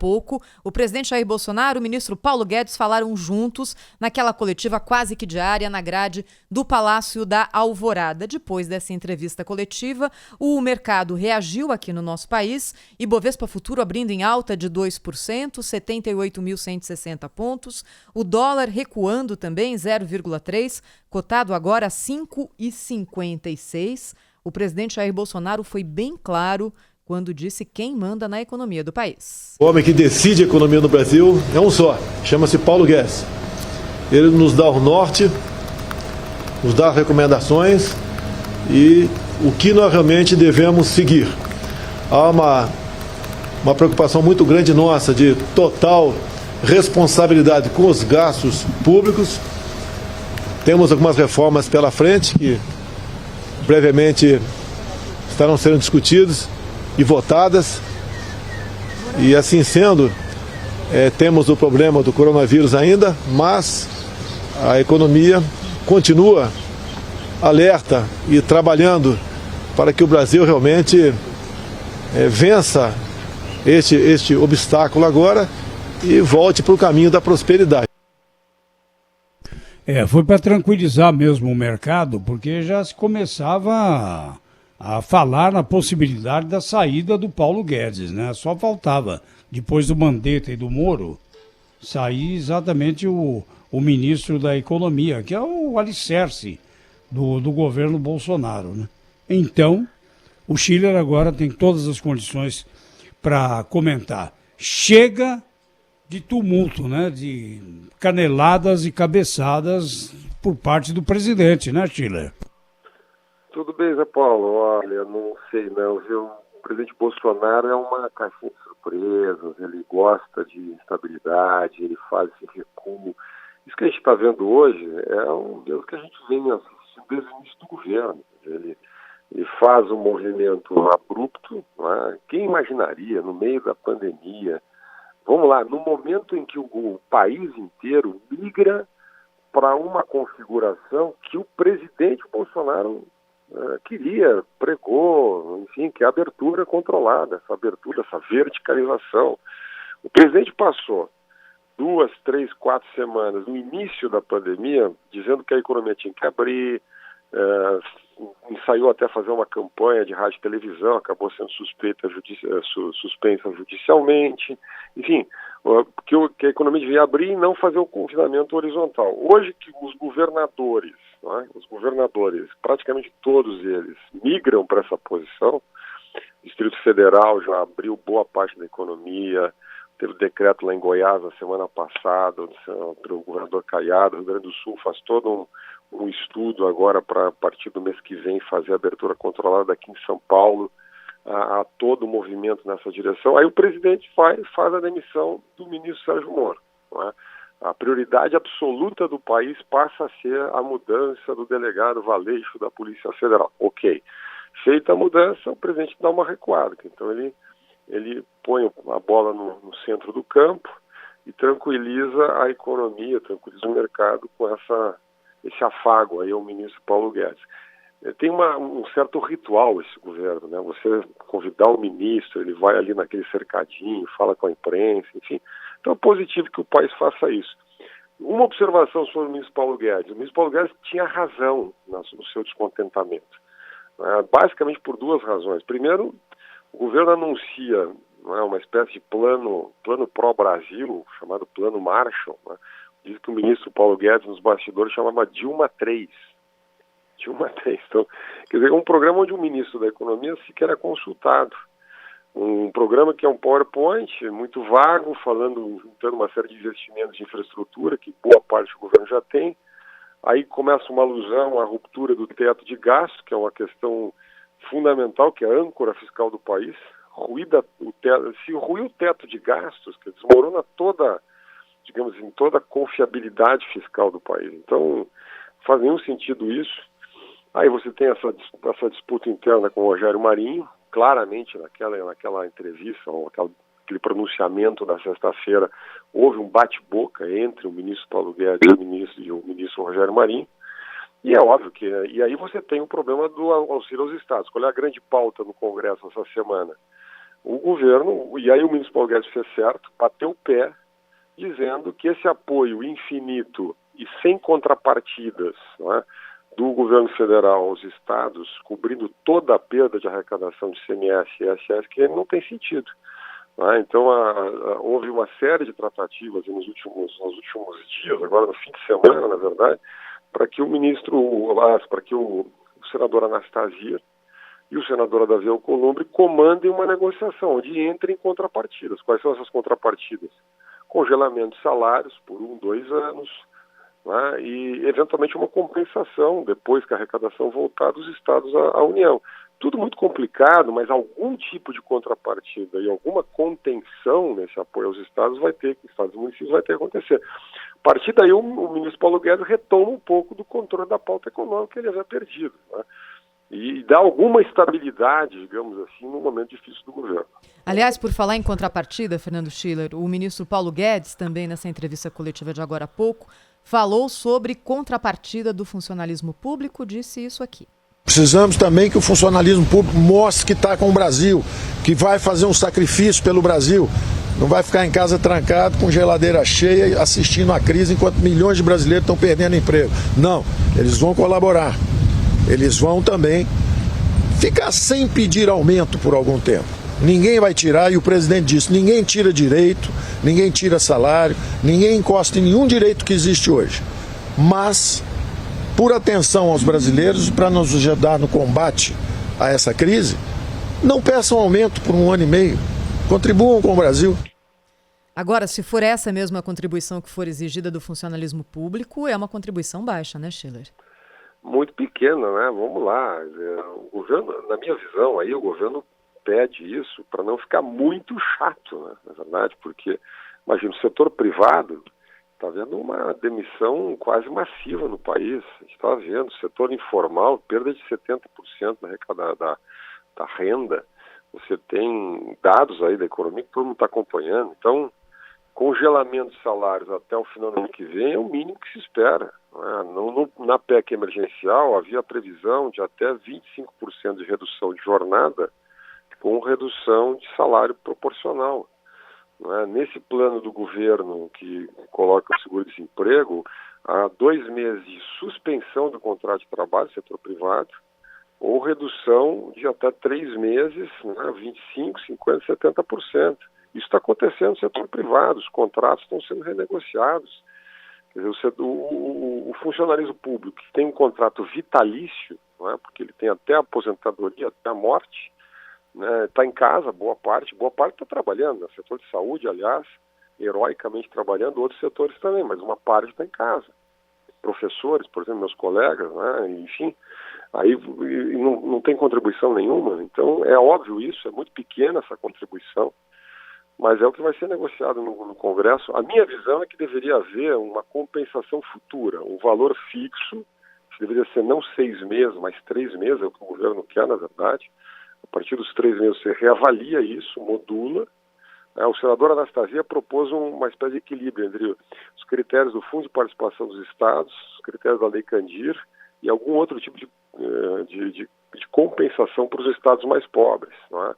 pouco, o presidente Jair Bolsonaro e o ministro Paulo Guedes falaram juntos naquela coletiva quase que diária na grade do Palácio da Alvorada. Depois dessa entrevista coletiva, o mercado reagiu aqui no nosso país, Ibovespa Futuro abrindo em alta de 2%, 78.160 pontos, o dólar recuando também 0,3%, cotado agora a 5,56. O presidente Jair Bolsonaro foi bem claro quando disse quem manda na economia do país. O homem que decide a economia no Brasil é um só, chama-se Paulo Guedes. Ele nos dá o norte, nos dá recomendações e o que nós realmente devemos seguir. Há uma preocupação muito grande nossa de total responsabilidade com os gastos públicos. Temos algumas reformas pela frente que brevemente estarão sendo discutidas e votadas, e assim sendo, temos o problema do coronavírus ainda, mas a economia continua alerta e trabalhando para que o Brasil realmente vença este obstáculo agora e volte para o caminho da prosperidade. Foi para tranquilizar mesmo o mercado, porque já se começava a falar na possibilidade da saída do Paulo Guedes, né? Só faltava, depois do Mandetta e do Moro, sair exatamente o ministro da Economia, que é o alicerce do governo Bolsonaro, né? Então, o Schiller agora tem todas as condições para comentar. Chega de tumulto, né? De caneladas e cabeçadas por parte do presidente, né, Schiller? Tudo bem, Zé Paulo. Olha, não sei não, viu? O presidente Bolsonaro é uma caixinha de surpresas, ele gosta de instabilidade, ele faz esse recuo. Isso que a gente está vendo hoje é o mesmo que a gente vem assistindo desde o início do governo. Ele faz um movimento abrupto, né? Quem imaginaria, no meio da pandemia, vamos lá, no momento em que o país inteiro migra para uma configuração que o presidente Bolsonaro queria, pregou, enfim, que é a abertura controlada, essa abertura, essa verticalização. O presidente passou 2, 3, 4 semanas no início da pandemia dizendo que a economia tinha que abrir, ensaiou até fazer uma campanha de rádio e televisão, acabou sendo suspensa judicialmente, enfim, que a economia devia abrir e não fazer o confinamento horizontal. Hoje que os governadores, praticamente todos eles, migram para essa posição, o Distrito Federal já abriu boa parte da economia, teve decreto lá em Goiás na semana passada, pelo governador Caiado, o Rio Grande do Sul faz todo um estudo agora para, a partir do mês que vem, fazer a abertura controlada aqui em São Paulo, a todo o movimento nessa direção. Aí o presidente faz a demissão do ministro Sérgio Moro, não é? A prioridade absoluta do país passa a ser a mudança do delegado Valeixo da Polícia Federal. Ok. Feita a mudança, o presidente dá uma recuada. Então ele põe a bola no centro do campo e tranquiliza a economia, tranquiliza o mercado com esse afago aí ao ministro Paulo Guedes. Tem um certo ritual esse governo, né? Você convidar o ministro, ele vai ali naquele cercadinho, fala com a imprensa, enfim. Então é positivo que o país faça isso. Uma observação sobre o ministro Paulo Guedes. O ministro Paulo Guedes tinha razão no seu descontentamento. Basicamente por duas razões. Primeiro, o governo anuncia uma espécie de plano pró-Brasil, chamado Plano Marshall, né? Diz que o ministro Paulo Guedes, nos bastidores, chamava Dilma 3. Então, quer dizer, um programa onde o ministro da Economia sequer é consultado. Um programa que é um PowerPoint muito vago, juntando uma série de investimentos de infraestrutura, que boa parte do governo já tem. Aí começa uma alusão à ruptura do teto de gasto, que é uma questão fundamental, que é a âncora fiscal do país. Se ruir o teto de gastos, que desmorona toda a confiabilidade fiscal do país. Então, não faz nenhum sentido isso. Aí você tem essa disputa interna com o Rogério Marinho, claramente naquela entrevista, ou aquele pronunciamento da sexta-feira, houve um bate-boca entre o ministro Paulo Guedes e o ministro Rogério Marinho. E é óbvio que... E aí você tem o problema do auxílio aos estados. Qual é a grande pauta no Congresso essa semana? o governo, e aí o ministro Paulo Guedes fez certo, bateu o pé, dizendo que esse apoio infinito e sem contrapartidas, não é, do governo federal aos estados, cobrindo toda a perda de arrecadação de ICMS e ISS, que não tem sentido. Não é? Então, houve uma série de tratativas nos últimos dias, agora no fim de semana, na verdade, para que o senador Anastasia e o senador Davi Alcolumbre comandem uma negociação, onde entrem contrapartidas. Quais são essas contrapartidas? Congelamento de salários por 2 anos, né, e eventualmente uma compensação depois que a arrecadação voltar dos estados à União. Tudo muito complicado, mas algum tipo de contrapartida e alguma contenção nesse apoio aos estados e municípios vai ter que acontecer. A partir daí o ministro Paulo Guedes retoma um pouco do controle da pauta econômica que ele havia perdido, né? E dá alguma estabilidade, digamos assim, num momento difícil do governo. Aliás, por falar em contrapartida, Fernando Schiller, o ministro Paulo Guedes, também nessa entrevista coletiva de agora há pouco, falou sobre contrapartida do funcionalismo público, disse isso aqui. Precisamos também que o funcionalismo público mostre que está com o Brasil, que vai fazer um sacrifício pelo Brasil, não vai ficar em casa trancado com geladeira cheia assistindo a crise enquanto milhões de brasileiros estão perdendo emprego. Não, eles vão colaborar. Eles vão também ficar sem pedir aumento por algum tempo. Ninguém vai tirar, e o presidente disse, ninguém tira direito, ninguém tira salário, ninguém encosta em nenhum direito que existe hoje. Mas, por atenção aos brasileiros, para nos ajudar no combate a essa crise, não peçam aumento por 1 ano e meio. Contribuam com o Brasil. Agora, se for essa mesma contribuição que for exigida do funcionalismo público, é uma contribuição baixa, né, Schiller? Muito pequena, né? Vamos lá. O governo, na minha visão, aí o governo pede isso para não ficar muito chato, né? Na verdade, porque, imagina, o setor privado está vendo uma demissão quase massiva no país. A gente está vendo o setor informal, perda de 70% da renda. Você tem dados aí da economia que todo mundo está acompanhando. Então, congelamento de salários até o final do ano que vem é o mínimo que se espera. Na PEC emergencial havia a previsão de até 25% de redução de jornada com redução de salário proporcional. Nesse plano do governo que coloca o seguro-desemprego, há 2 meses de suspensão do contrato de trabalho do setor privado ou redução de até 3 meses, 25%, 50%, 70%. Isso está acontecendo no setor privado, os contratos estão sendo renegociados. Quer dizer, o funcionalismo público que tem um contrato vitalício, porque ele tem até a aposentadoria, até a morte, está em casa, boa parte está trabalhando, no setor de saúde, aliás, heroicamente trabalhando, outros setores também, mas uma parte está em casa. Professores, por exemplo, meus colegas, enfim, aí não tem contribuição nenhuma, então é óbvio isso, é muito pequena essa contribuição, mas é o que vai ser negociado no Congresso. A minha visão é que deveria haver uma compensação futura, um valor fixo, que deveria ser não 6 meses, mas 3 meses, é o que o governo quer, na verdade. A partir dos 3 meses você reavalia isso, modula. O senador Anastasia propôs uma espécie de equilíbrio entre os critérios do Fundo de Participação dos Estados, os critérios da Lei Candir e algum outro tipo de compensação para os estados mais pobres, não é?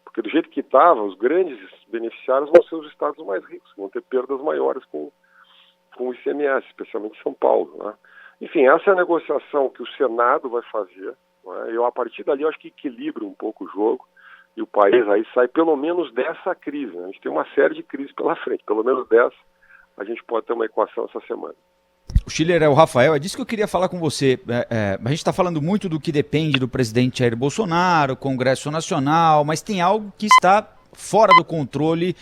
Porque do jeito que estava, os grandes beneficiários vão ser os estados mais ricos, vão ter perdas maiores com o ICMS, especialmente São Paulo, né? Enfim, essa é a negociação que o Senado vai fazer, né? A partir dali eu acho que equilibra um pouco o jogo e o país aí sai pelo menos dessa crise, né? A gente tem uma série de crises pela frente, pelo menos dessa a gente pode ter uma equação essa semana. O Schiller, é o Rafael, é disso que eu queria falar com você. A gente está falando muito do que depende do presidente Jair Bolsonaro, Congresso Nacional, mas tem algo que está fora do controle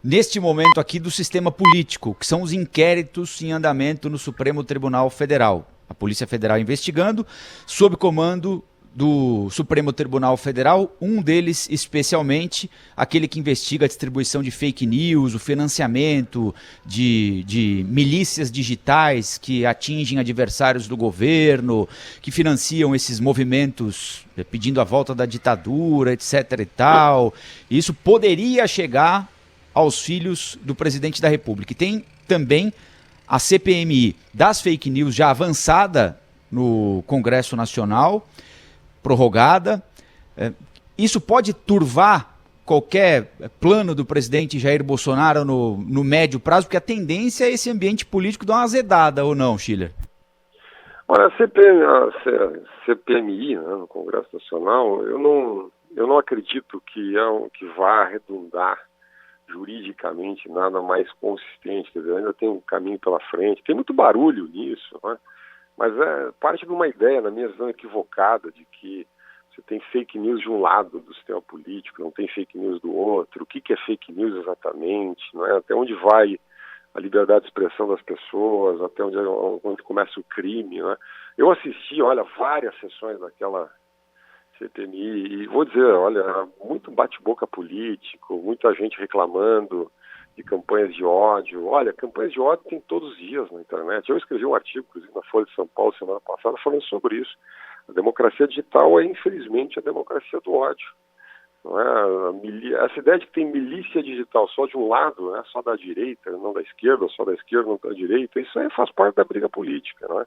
neste momento aqui do sistema político, que são os inquéritos em andamento no Supremo Tribunal Federal. A Polícia Federal investigando, sob comando do Supremo Tribunal Federal, um deles especialmente, aquele que investiga a distribuição de fake news, o financiamento de milícias digitais que atingem adversários do governo, que financiam esses movimentos pedindo a volta da ditadura, etc. e tal. Isso poderia chegar aos filhos do presidente da República. E tem também a CPMI das fake news já avançada no Congresso Nacional, prorrogada. Isso pode turvar qualquer plano do presidente Jair Bolsonaro no médio prazo? Porque a tendência é esse ambiente político dar uma azedada, ou não, Schiller? Olha, a CPMI, né, no Congresso Nacional, eu não acredito que vá arredondar juridicamente nada mais consistente. Quer dizer, ainda tem um caminho pela frente, tem muito barulho nisso, né? Mas é parte de uma ideia, na minha visão, equivocada, de que você tem fake news de um lado do sistema político, não tem fake news do outro. O que é fake news exatamente? Não é? Até onde vai a liberdade de expressão das pessoas, até onde começa o crime, né? Eu assisti, olha, várias sessões daquela CPMI e vou dizer, olha, muito bate-boca político, muita gente reclamando de campanhas de ódio. Olha, campanhas de ódio tem todos os dias na internet. Eu escrevi um artigo, inclusive, na Folha de São Paulo, semana passada, falando sobre isso. A democracia digital é, infelizmente, a democracia do ódio. Não é? Essa ideia de que tem milícia digital só de um lado, né, só da direita, não da esquerda, só da esquerda, não da direita, isso aí faz parte da briga política. Não é?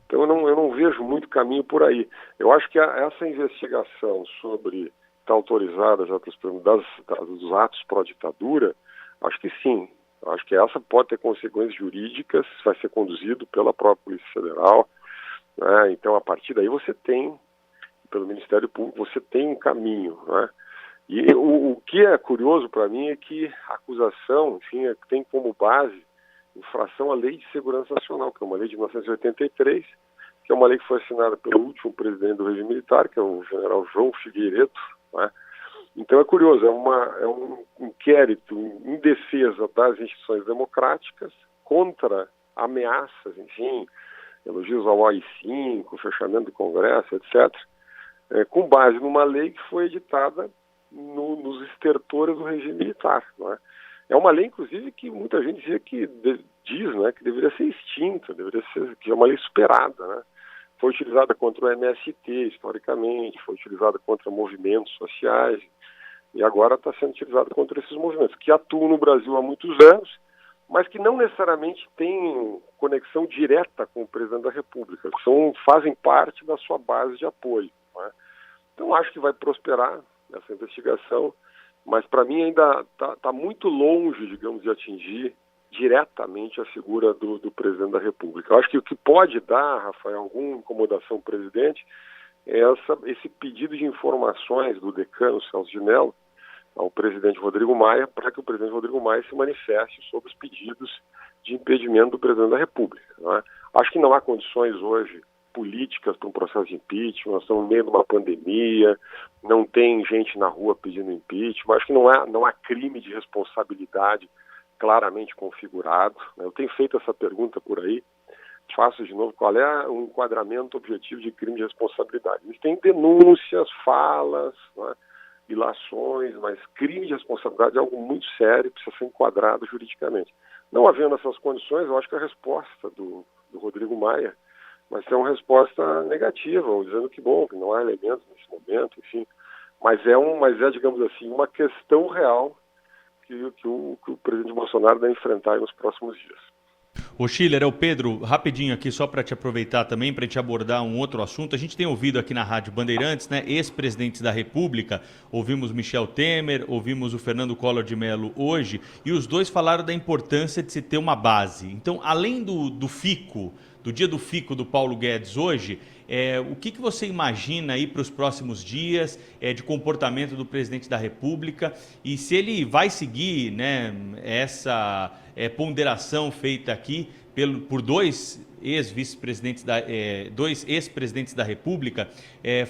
Então eu não vejo muito caminho por aí. Eu acho que essa investigação sobre está autorizada já dos atos pró-ditadura, acho que sim. Acho que essa pode ter consequências jurídicas, vai ser conduzido pela própria Polícia Federal. Né? Então, a partir daí você tem, pelo Ministério Público, você tem um caminho. Né? E o que é curioso para mim é que a acusação, enfim, tem como base infração à Lei de Segurança Nacional, que é uma lei de 1983, que é uma lei que foi assinada pelo último presidente do regime militar, que é o general João Figueiredo. Né? Então é curioso, é um inquérito em defesa das instituições democráticas contra ameaças, enfim, elogios ao AI-5, fechamento do Congresso, etc., com base numa lei que foi editada nos estertores do regime militar. Não é? É uma lei, inclusive, que muita gente dizia que diz, né, que deveria ser extinta, que é uma lei superada. Né? Foi utilizada contra o MST, historicamente, foi utilizada contra movimentos sociais, e agora está sendo utilizada contra esses movimentos, que atuam no Brasil há muitos anos, mas que não necessariamente têm conexão direta com o presidente da República, que fazem parte da sua base de apoio. Né? Então, acho que vai prosperar essa investigação, mas para mim ainda está muito longe, digamos, de atingir diretamente a figura do presidente da República. Eu acho que o que pode dar, Rafael, alguma incomodação ao presidente é esse pedido de informações do decano Celso de Mello ao presidente Rodrigo Maia, para que o presidente Rodrigo Maia se manifeste sobre os pedidos de impedimento do presidente da República. Né? Acho que não há condições hoje políticas para um processo de impeachment, nós estamos no meio de uma pandemia, não tem gente na rua pedindo impeachment, acho que não há crime de responsabilidade claramente configurado. Né? Eu tenho feito essa pergunta por aí, faço de novo, qual é o enquadramento objetivo de crime de responsabilidade? Existem denúncias, falas, né? Ilações, mas crime de responsabilidade é algo muito sério, precisa ser enquadrado juridicamente. Não havendo essas condições, eu acho que a resposta do Rodrigo Maia vai ser uma resposta negativa, ou dizendo que bom, que não há elementos nesse momento, enfim. Mas é, digamos assim, uma questão real que o presidente Bolsonaro deve enfrentar nos próximos dias. Ô Schiller, é o Pedro, rapidinho aqui, só para te aproveitar também, para te abordar um outro assunto. A gente tem ouvido aqui na Rádio Bandeirantes, né, ex-presidentes da República, ouvimos Michel Temer, ouvimos o Fernando Collor de Mello hoje, e os dois falaram da importância de se ter uma base. Então, além do FICO, do dia do FICO do Paulo Guedes hoje, o que você imagina aí para os próximos dias de comportamento do presidente da República e se ele vai seguir, né, essa ponderação feita aqui por dois ex-presidentes da República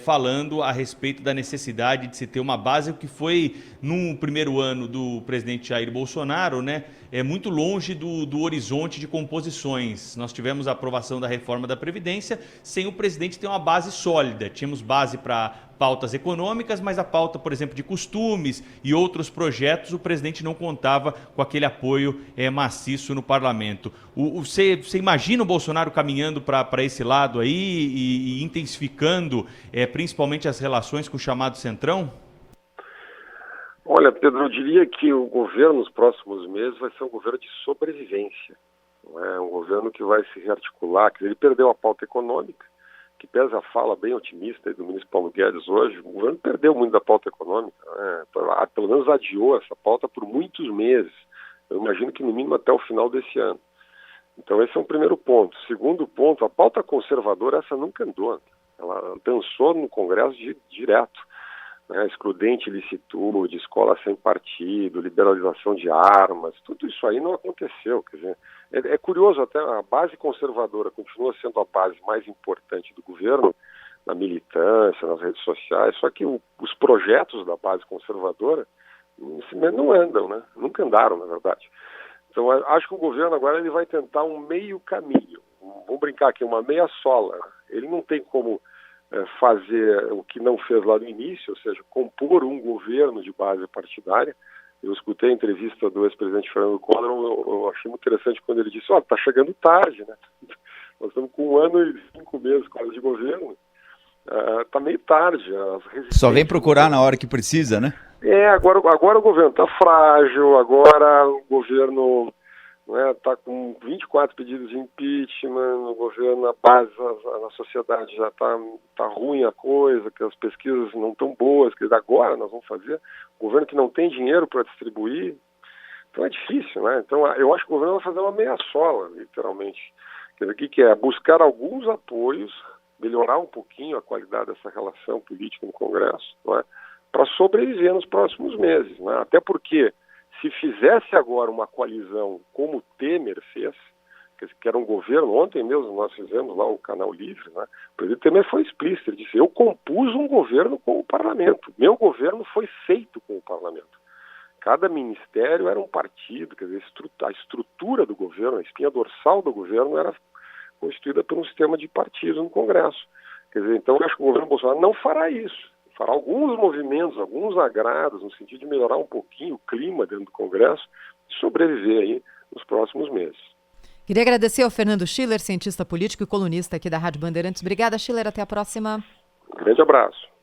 falando a respeito da necessidade de se ter uma base, o que foi no primeiro ano do presidente Jair Bolsonaro, né, muito longe do horizonte de composições. Nós tivemos a aprovação da reforma da Previdência sem o presidente ter uma base sólida. Tínhamos base para pautas econômicas, mas a pauta, por exemplo, de costumes e outros projetos, o presidente não contava com aquele apoio maciço no parlamento. Você imagina o Bolsonaro caminhando para esse lado aí e intensificando principalmente as relações com o chamado Centrão? Olha, Pedro, eu diria que o governo nos próximos meses vai ser um governo de sobrevivência. Não é um governo que vai se rearticular, que ele perdeu a pauta econômica, que pese a fala bem otimista do ministro Paulo Guedes hoje, o governo perdeu muito da pauta econômica, né? Pelo menos adiou essa pauta por muitos meses. Eu imagino que no mínimo até o final desse ano. Então esse é um primeiro ponto. Segundo ponto, a pauta conservadora, essa nunca andou. Ela dançou no Congresso direto. Né? Excludente ilicitude, escola sem partido, liberalização de armas, tudo isso aí não aconteceu. Quer dizer, é curioso, até a base conservadora continua sendo a base mais importante do governo, na militância, nas redes sociais, só que os projetos da base conservadora não andam, né? Nunca andaram, na verdade. Então, acho que o governo agora ele vai tentar um meio caminho. Vamos brincar aqui, uma meia sola. Ele não tem como fazer o que não fez lá no início, ou seja, compor um governo de base partidária. Eu escutei a entrevista do ex-presidente Fernando Collor, eu achei muito interessante quando ele disse, está chegando tarde, né? Nós estamos com 1 ano e 5 meses quase de governo. Está meio tarde. Só vem procurar na hora que precisa, né? Agora o governo está frágil, agora o governo está com 24 pedidos de impeachment, o governo, a base, na sociedade já está ruim a coisa, que as pesquisas não estão boas, que agora nós vamos fazer, o governo que não tem dinheiro para distribuir, então é difícil, né? Então eu acho que o governo vai fazer uma meia-sola, literalmente. Quer dizer, o que é? Buscar alguns apoios, melhorar um pouquinho a qualidade dessa relação política no Congresso, não é? Para sobreviver nos próximos meses, né? Até porque se fizesse agora uma coalizão como o Temer fez, que era um governo, ontem mesmo nós fizemos lá o Canal Livre, né? O presidente Temer foi explícito, ele disse, eu compus um governo com o parlamento, meu governo foi feito com o parlamento. Cada ministério era um partido, quer dizer, a estrutura do governo, a espinha dorsal do governo era constituída por um sistema de partidos no Congresso. Quer dizer, então eu acho que o governo Bolsonaro não fará isso. Fará alguns movimentos, alguns agrados, no sentido de melhorar um pouquinho o clima dentro do Congresso e sobreviver aí nos próximos meses. Queria agradecer ao Fernando Schiller, cientista político e colunista aqui da Rádio Bandeirantes. Obrigada, Schiller. Até a próxima. Grande abraço.